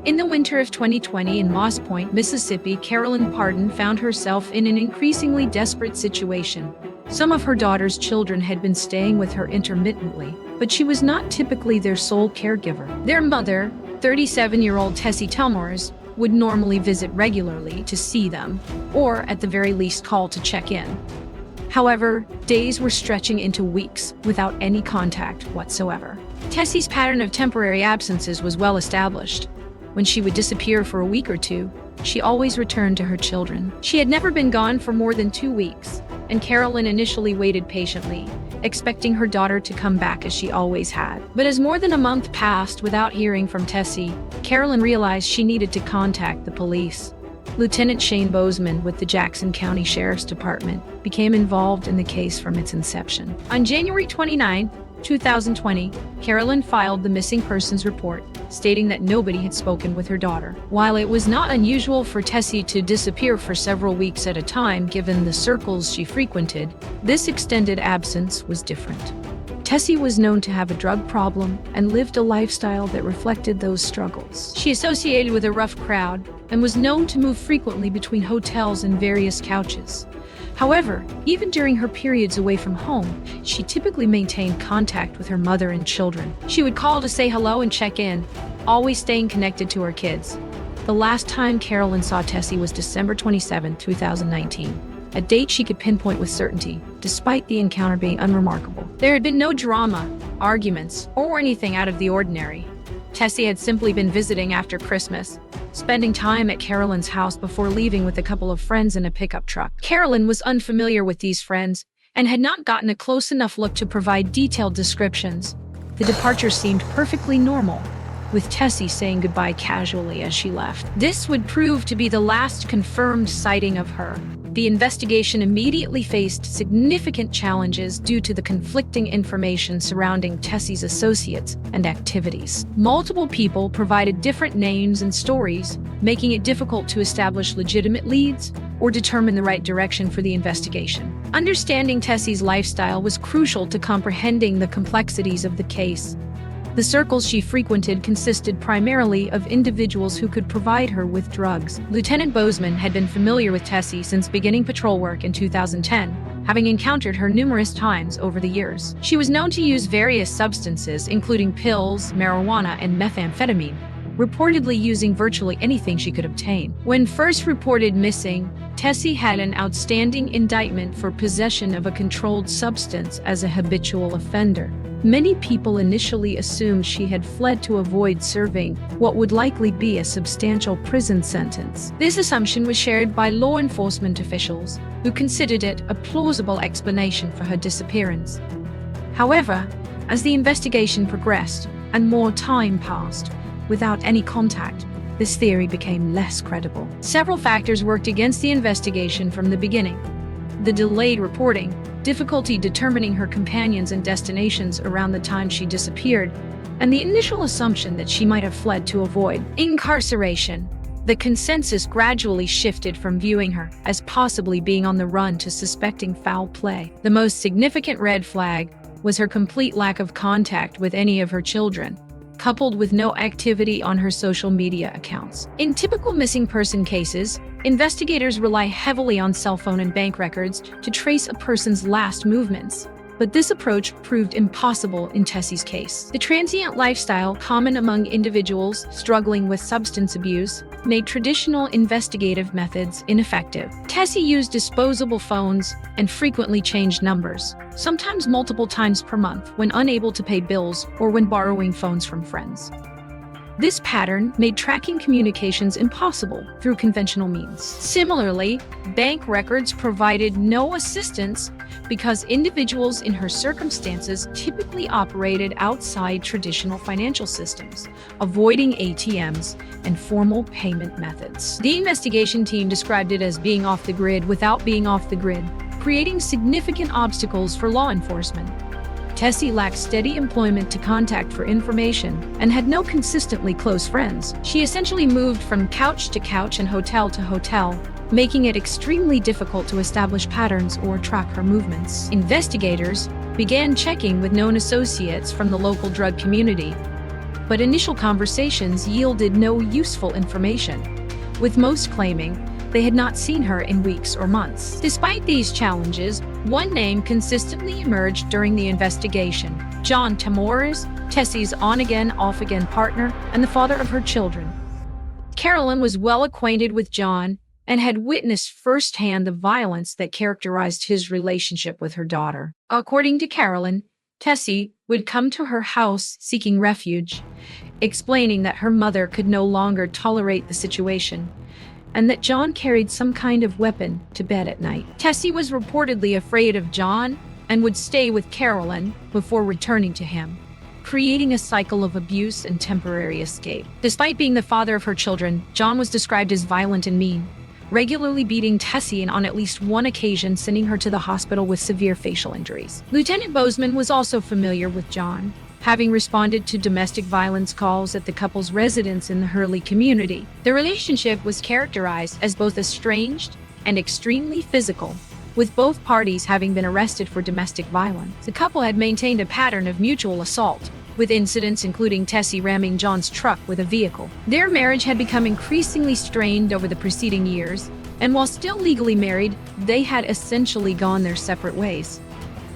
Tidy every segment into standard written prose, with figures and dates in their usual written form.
In the winter of 2020 in Moss Point, Mississippi, Carolyn Pardon found herself in an increasingly desperate situation. Some of her daughter's children had been staying with her intermittently, but she was not typically their sole caregiver. Their mother, 37-year-old Tessie Tamores, would normally visit regularly to see them, or at the very least call to check in. However, days were stretching into weeks without any contact whatsoever. Tessie's pattern of temporary absences was well established. When she would disappear for a week or two, she always returned to her children. She had never been gone for more than 2 weeks, and Carolyn initially waited patiently, expecting her daughter to come back as she always had. But as more than a month passed without hearing from Tessie, Carolyn realized she needed to contact the police. Lieutenant Shane Bozeman with the Jackson County Sheriff's Department became involved in the case from its inception. On January 29, 2020, Carolyn filed the missing persons report, stating that nobody had spoken with her daughter. While it was not unusual for Tessie to disappear for several weeks at a time given the circles she frequented, this extended absence was different. Tessie was known to have a drug problem and lived a lifestyle that reflected those struggles. She associated with a rough crowd and was known to move frequently between hotels and various couches. However, even during her periods away from home, she typically maintained contact with her mother and children. She would call to say hello and check in, always staying connected to her kids. The last time Carolyn saw Tessie was December 27, 2019. A date she could pinpoint with certainty, despite the encounter being unremarkable. There had been no drama, arguments, or anything out of the ordinary. Tessie had simply been visiting after Christmas, spending time at Carolyn's house before leaving with a couple of friends in a pickup truck. Carolyn was unfamiliar with these friends and had not gotten a close enough look to provide detailed descriptions. The departure seemed perfectly normal, with Tessie saying goodbye casually as she left. This would prove to be the last confirmed sighting of her. The investigation immediately faced significant challenges due to the conflicting information surrounding Tessie's associates and activities. Multiple people provided different names and stories, making it difficult to establish legitimate leads or determine the right direction for the investigation. Understanding Tessie's lifestyle was crucial to comprehending the complexities of the case. The circles she frequented consisted primarily of individuals who could provide her with drugs. Lieutenant Bozeman had been familiar with Tessie since beginning patrol work in 2010, having encountered her numerous times over the years. She was known to use various substances, including pills, marijuana, and methamphetamine, reportedly using virtually anything she could obtain. When first reported missing, Tessie had an outstanding indictment for possession of a controlled substance as a habitual offender. Many people initially assumed she had fled to avoid serving what would likely be a substantial prison sentence. This assumption was shared by law enforcement officials, who considered it a plausible explanation for her disappearance. However, as the investigation progressed and more time passed without any contact, this theory became less credible. Several factors worked against the investigation from the beginning. The delayed reporting, difficulty determining her companions and destinations around the time she disappeared, and the initial assumption that she might have fled to avoid incarceration. The consensus gradually shifted from viewing her as possibly being on the run to suspecting foul play. The most significant red flag was her complete lack of contact with any of her children, coupled with no activity on her social media accounts. In typical missing person cases, investigators rely heavily on cell phone and bank records to trace a person's last movements. But this approach proved impossible in Tessie's case. The transient lifestyle common among individuals struggling with substance abuse made traditional investigative methods ineffective. Tessie used disposable phones and frequently changed numbers, sometimes multiple times per month when unable to pay bills or when borrowing phones from friends. This pattern made tracking communications impossible through conventional means. Similarly, bank records provided no assistance because individuals in her circumstances typically operated outside traditional financial systems, avoiding ATMs and formal payment methods. The investigation team described it as being off the grid without being off the grid, creating significant obstacles for law enforcement. Tessie lacked steady employment to contact for information and had no consistently close friends. She essentially moved from couch to couch and hotel to hotel, making it extremely difficult to establish patterns or track her movements. Investigators began checking with known associates from the local drug community, but initial conversations yielded no useful information, with most claiming they had not seen her in weeks or months. Despite these challenges, one name consistently emerged during the investigation: John Tamores, Tessie's on-again, off-again partner and the father of her children. Carolyn was well acquainted with John and had witnessed firsthand the violence that characterized his relationship with her daughter. According to Carolyn, Tessie would come to her house seeking refuge, explaining that her mother could no longer tolerate the situation and that John carried some kind of weapon to bed at night. Tessie was reportedly afraid of John and would stay with Carolyn before returning to him, creating a cycle of abuse and temporary escape. Despite being the father of her children, John was described as violent and mean, regularly beating Tessie and on at least one occasion sending her to the hospital with severe facial injuries. Lieutenant Bozeman was also familiar with John, having responded to domestic violence calls at the couple's residence in the Hurley community. The relationship was characterized as both estranged and extremely physical, with both parties having been arrested for domestic violence. The couple had maintained a pattern of mutual assault, with incidents including Tessie ramming John's truck with a vehicle. Their marriage had become increasingly strained over the preceding years, and while still legally married, they had essentially gone their separate ways.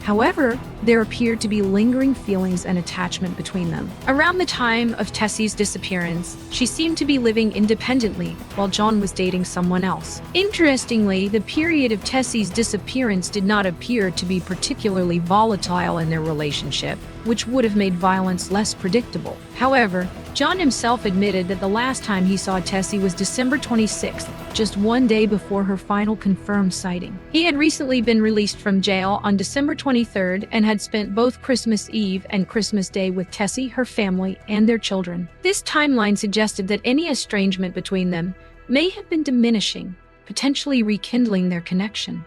However, there appeared to be lingering feelings and attachment between them. Around the time of Tessie's disappearance, she seemed to be living independently while John was dating someone else. Interestingly, the period of Tessie's disappearance did not appear to be particularly volatile in their relationship, which would have made violence less predictable. However, John himself admitted that the last time he saw Tessie was December 26th, just one day before her final confirmed sighting. He had recently been released from jail on December 23rd and had spent both Christmas Eve and Christmas Day with Tessie, her family, and their children. This timeline suggested that any estrangement between them may have been diminishing, potentially rekindling their connection.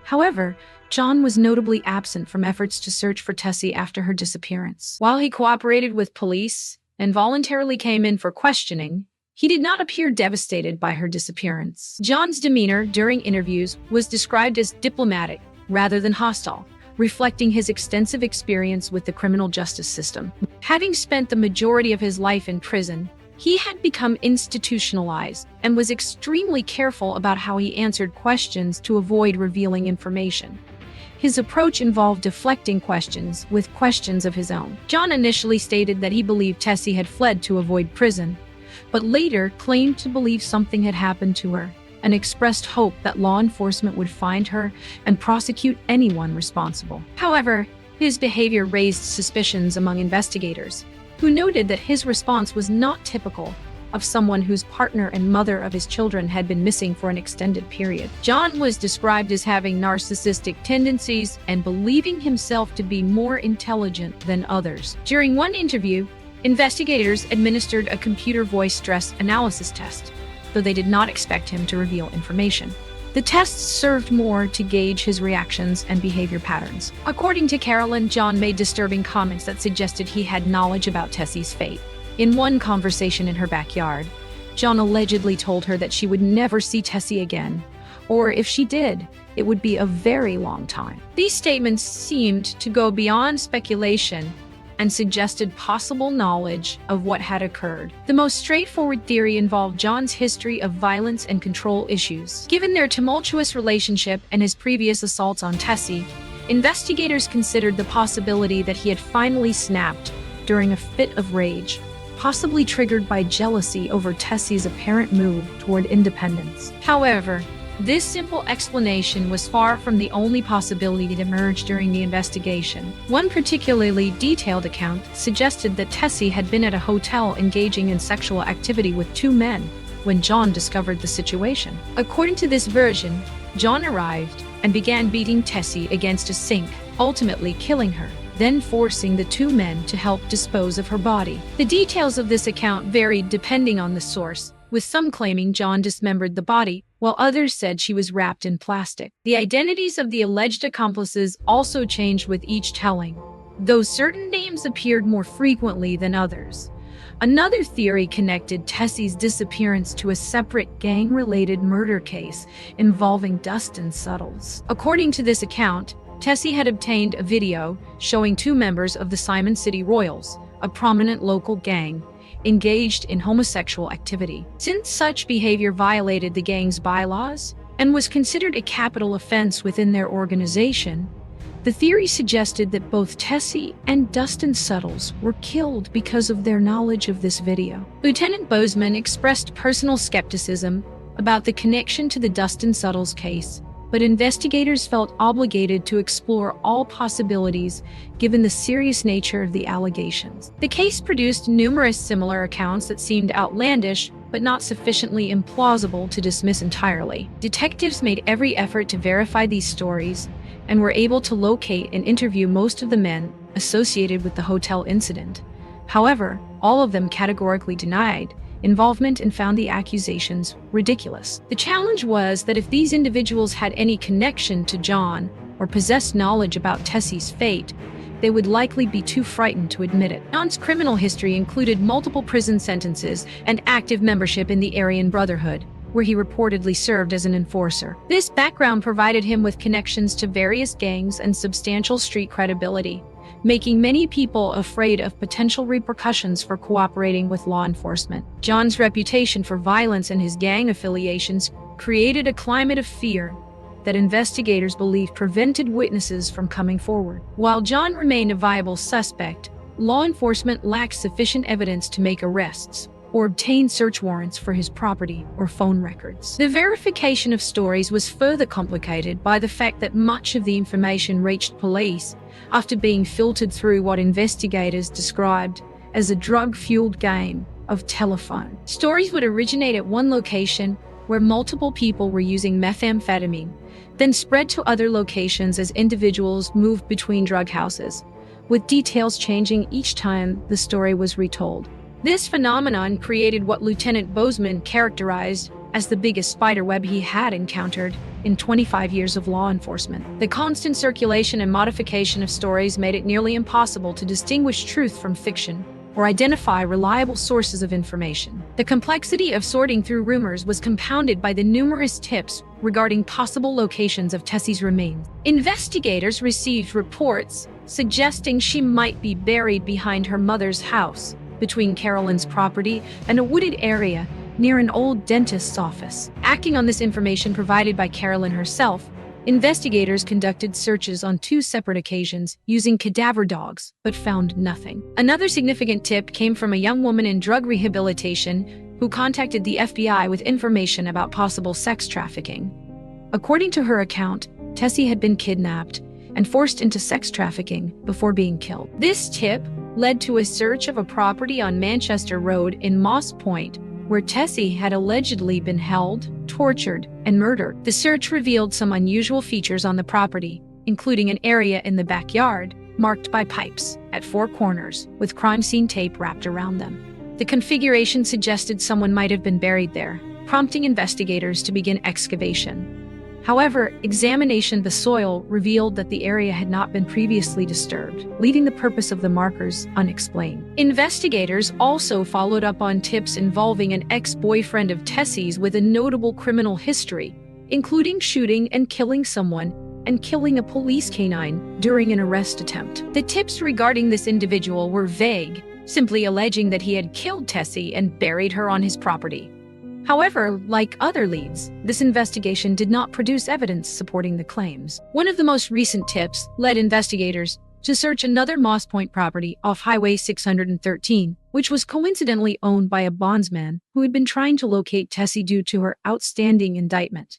However, John was notably absent from efforts to search for Tessie after her disappearance. While he cooperated with police and voluntarily came in for questioning, he did not appear devastated by her disappearance. John's demeanor during interviews was described as diplomatic rather than hostile, reflecting his extensive experience with the criminal justice system. Having spent the majority of his life in prison, he had become institutionalized and was extremely careful about how he answered questions to avoid revealing information. His approach involved deflecting questions with questions of his own. John initially stated that he believed Tessie had fled to avoid prison, but later claimed to believe something had happened to her and expressed hope that law enforcement would find her and prosecute anyone responsible. However, his behavior raised suspicions among investigators, who noted that his response was not typical of someone whose partner and mother of his children had been missing for an extended period. John was described as having narcissistic tendencies and believing himself to be more intelligent than others. During one interview, investigators administered a computer voice stress analysis test, though they did not expect him to reveal information. The tests served more to gauge his reactions and behavior patterns. According to Carolyn, John made disturbing comments that suggested he had knowledge about Tessie's fate. In one conversation in her backyard, John allegedly told her that she would never see Tessie again, or if she did, it would be a very long time. These statements seemed to go beyond speculation and suggested possible knowledge of what had occurred. The most straightforward theory involved John's history of violence and control issues. Given their tumultuous relationship and his previous assaults on Tessie, investigators considered the possibility that he had finally snapped during a fit of rage, possibly triggered by jealousy over Tessie's apparent move toward independence. However, this simple explanation was far from the only possibility that emerged during the investigation. One particularly detailed account suggested that Tessie had been at a hotel engaging in sexual activity with two men when John discovered the situation. According to this version, John arrived and began beating Tessie against a sink, ultimately killing her, then forcing the two men to help dispose of her body. The details of this account varied depending on the source, with some claiming John dismembered the body, while others said she was wrapped in plastic. The identities of the alleged accomplices also changed with each telling, though certain names appeared more frequently than others. Another theory connected Tessie's disappearance to a separate gang-related murder case involving Dustin Suttles. According to this account, Tessie had obtained a video showing two members of the Simon City Royals, a prominent local gang, engaged in homosexual activity. Since such behavior violated the gang's bylaws and was considered a capital offense within their organization, the theory suggested that both Tessie and Dustin Suttles were killed because of their knowledge of this video. Lieutenant Bozeman expressed personal skepticism about the connection to the Dustin Suttles case, but investigators felt obligated to explore all possibilities given the serious nature of the allegations. The case produced numerous similar accounts that seemed outlandish but not sufficiently implausible to dismiss entirely. Detectives made every effort to verify these stories and were able to locate and interview most of the men associated with the hotel incident. However, all of them categorically denied involvement and found the accusations ridiculous. The challenge was that if these individuals had any connection to John or possessed knowledge about Tessie's fate, they would likely be too frightened to admit it. John's criminal history included multiple prison sentences and active membership in the Aryan Brotherhood, where he reportedly served as an enforcer. This background provided him with connections to various gangs and substantial street credibility, making many people afraid of potential repercussions for cooperating with law enforcement. John's reputation for violence and his gang affiliations created a climate of fear that investigators believed prevented witnesses from coming forward. While John remained a viable suspect, law enforcement lacked sufficient evidence to make arrests or obtain search warrants for his property or phone records. The verification of stories was further complicated by the fact that much of the information reached police after being filtered through what investigators described as a drug-fueled game of telephone. Stories would originate at one location where multiple people were using methamphetamine, then spread to other locations as individuals moved between drug houses, with details changing each time the story was retold. This phenomenon created what Lieutenant Bozeman characterized as the biggest spiderweb he had encountered in 25 years of law enforcement. The constant circulation and modification of stories made it nearly impossible to distinguish truth from fiction or identify reliable sources of information. The complexity of sorting through rumors was compounded by the numerous tips regarding possible locations of Tessie's remains. Investigators received reports suggesting she might be buried behind her mother's house, between Carolyn's property and a wooded area near an old dentist's office. Acting on this information provided by Carolyn herself, investigators conducted searches on 2 separate occasions using cadaver dogs, but found nothing. Another significant tip came from a young woman in drug rehabilitation who contacted the FBI with information about possible sex trafficking. According to her account, Tessie had been kidnapped and forced into sex trafficking before being killed. This tip led to a search of a property on Manchester Road in Moss Point, where Tessie had allegedly been held, tortured, and murdered. The search revealed some unusual features on the property, including an area in the backyard marked by pipes at 4 corners, with crime scene tape wrapped around them. The configuration suggested someone might have been buried there, prompting investigators to begin excavation. However, examination of the soil revealed that the area had not been previously disturbed, leaving the purpose of the markers unexplained. Investigators also followed up on tips involving an ex-boyfriend of Tessie's with a notable criminal history, including shooting and killing someone and killing a police canine during an arrest attempt. The tips regarding this individual were vague, simply alleging that he had killed Tessie and buried her on his property. However, like other leads, this investigation did not produce evidence supporting the claims. One of the most recent tips led investigators to search another Moss Point property off Highway 613, which was coincidentally owned by a bondsman who had been trying to locate Tessie due to her outstanding indictment.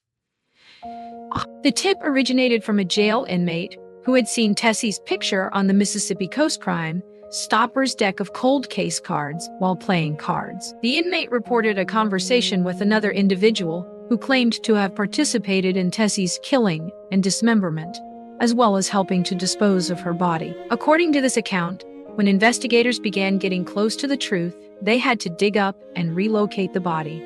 The tip originated from a jail inmate who had seen Tessie's picture on the Mississippi Coast Crime Stopper's deck of cold case cards while playing cards. The inmate reported a conversation with another individual who claimed to have participated in Tessie's killing and dismemberment, as well as helping to dispose of her body. According to this account, when investigators began getting close to the truth, they had to dig up and relocate the body.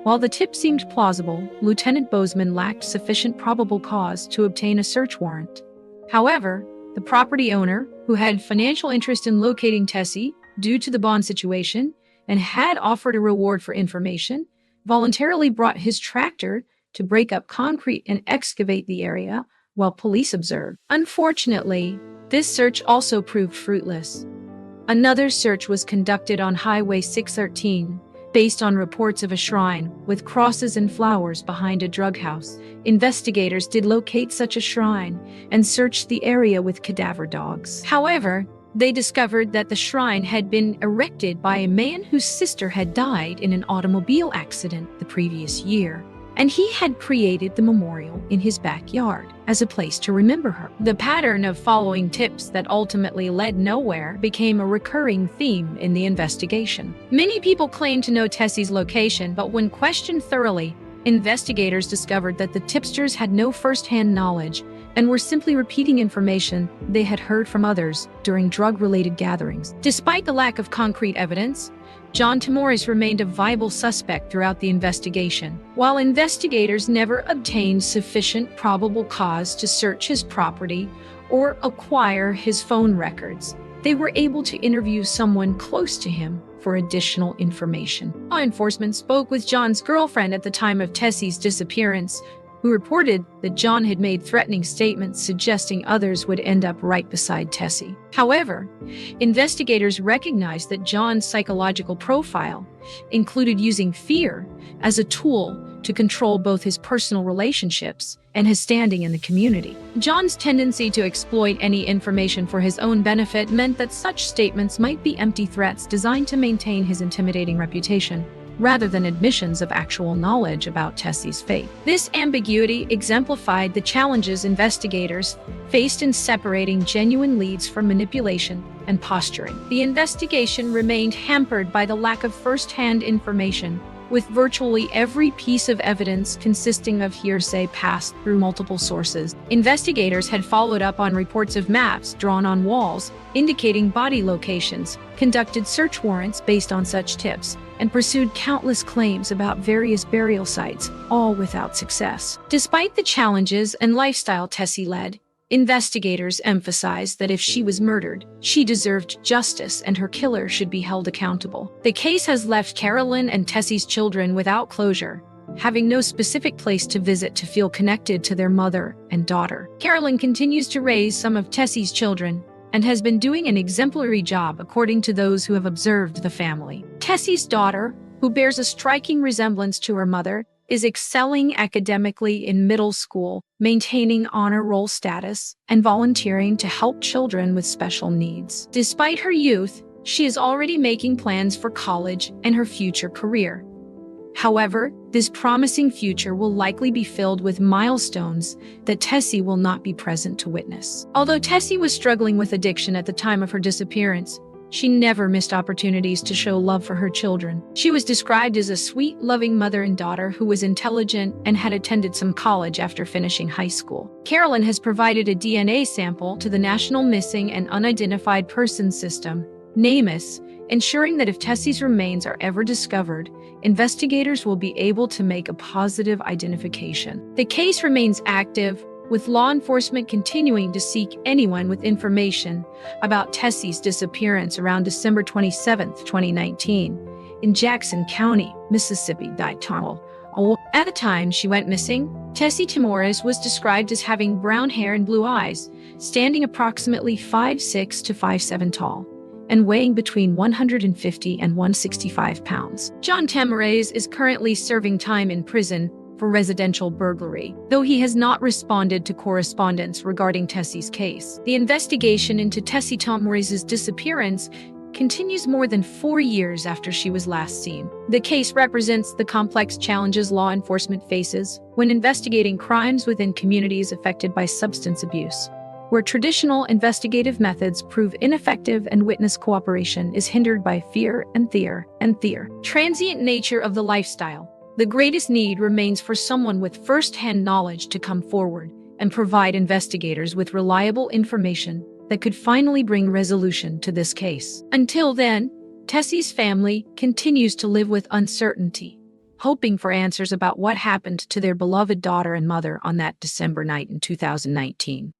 While the tip seemed plausible, Lieutenant Bozeman lacked sufficient probable cause to obtain a search warrant. However, the property owner, who had financial interest in locating Tessie due to the bond situation and had offered a reward for information, voluntarily brought his tractor to break up concrete and excavate the area while police observed. Unfortunately, this search also proved fruitless. Another search was conducted on Highway 613, based on reports of a shrine with crosses and flowers behind a drug house. Investigators did locate such a shrine and searched the area with cadaver dogs. However, they discovered that the shrine had been erected by a man whose sister had died in an automobile accident the previous year, and he had created the memorial in his backyard as a place to remember her. The pattern of following tips that ultimately led nowhere became a recurring theme in the investigation. Many people claimed to know Tessie's location, but when questioned thoroughly, investigators discovered that the tipsters had no first-hand knowledge and were simply repeating information they had heard from others during drug-related gatherings. Despite the lack of concrete evidence, John Tamores remained a viable suspect throughout the investigation. While investigators never obtained sufficient probable cause to search his property or acquire his phone records, they were able to interview someone close to him for additional information. Law enforcement spoke with John's girlfriend at the time of Tessie's disappearance, who reported that John had made threatening statements suggesting others would end up right beside Tessie. However, investigators recognized that John's psychological profile included using fear as a tool to control both his personal relationships and his standing in the community. John's tendency to exploit any information for his own benefit meant that such statements might be empty threats designed to maintain his intimidating reputation, rather than admissions of actual knowledge about Tessie's fate. This ambiguity exemplified the challenges investigators faced in separating genuine leads from manipulation and posturing. The investigation remained hampered by the lack of first-hand information, with virtually every piece of evidence consisting of hearsay passed through multiple sources. Investigators had followed up on reports of maps drawn on walls indicating body locations, conducted search warrants based on such tips, and pursued countless claims about various burial sites, all without success. Despite the challenges and lifestyle Tessie led, investigators emphasized that if she was murdered, she deserved justice and her killer should be held accountable. The case has left Carolyn and Tessie's children without closure, having no specific place to visit to feel connected to their mother and daughter. Carolyn continues to raise some of Tessie's children and has been doing an exemplary job according to those who have observed the family. Tessie's daughter, who bears a striking resemblance to her mother, is excelling academically in middle school, maintaining honor roll status, and volunteering to help children with special needs. Despite her youth, she is already making plans for college and her future career. However, this promising future will likely be filled with milestones that Tessie will not be present to witness. Although Tessie was struggling with addiction at the time of her disappearance, she never missed opportunities to show love for her children. She was described as a sweet, loving mother and daughter who was intelligent and had attended some college after finishing high school. Carolyn has provided a DNA sample to the National Missing and Unidentified Persons System, NamUs, ensuring that if Tessie's remains are ever discovered, investigators will be able to make a positive identification. The case remains active, with law enforcement continuing to seek anyone with information about Tessie's disappearance around December 27, 2019, in Jackson County, Mississippi. At the time she went missing, Tessie Temores was described as having brown hair and blue eyes, standing approximately 5'6" to 5'7" tall, and weighing between 150 and 165 pounds. John Tamores is currently serving time in prison for residential burglary, though he has not responded to correspondence regarding Tessie's case. The investigation into Tessie Tamores' disappearance continues more than 4 years after she was last seen. The case represents the complex challenges law enforcement faces when investigating crimes within communities affected by substance abuse, where traditional investigative methods prove ineffective and witness cooperation is hindered by fear and transient nature of the lifestyle. The greatest need remains for someone with first-hand knowledge to come forward and provide investigators with reliable information that could finally bring resolution to this case. Until then, Tessie's family continues to live with uncertainty, hoping for answers about what happened to their beloved daughter and mother on that December night in 2019.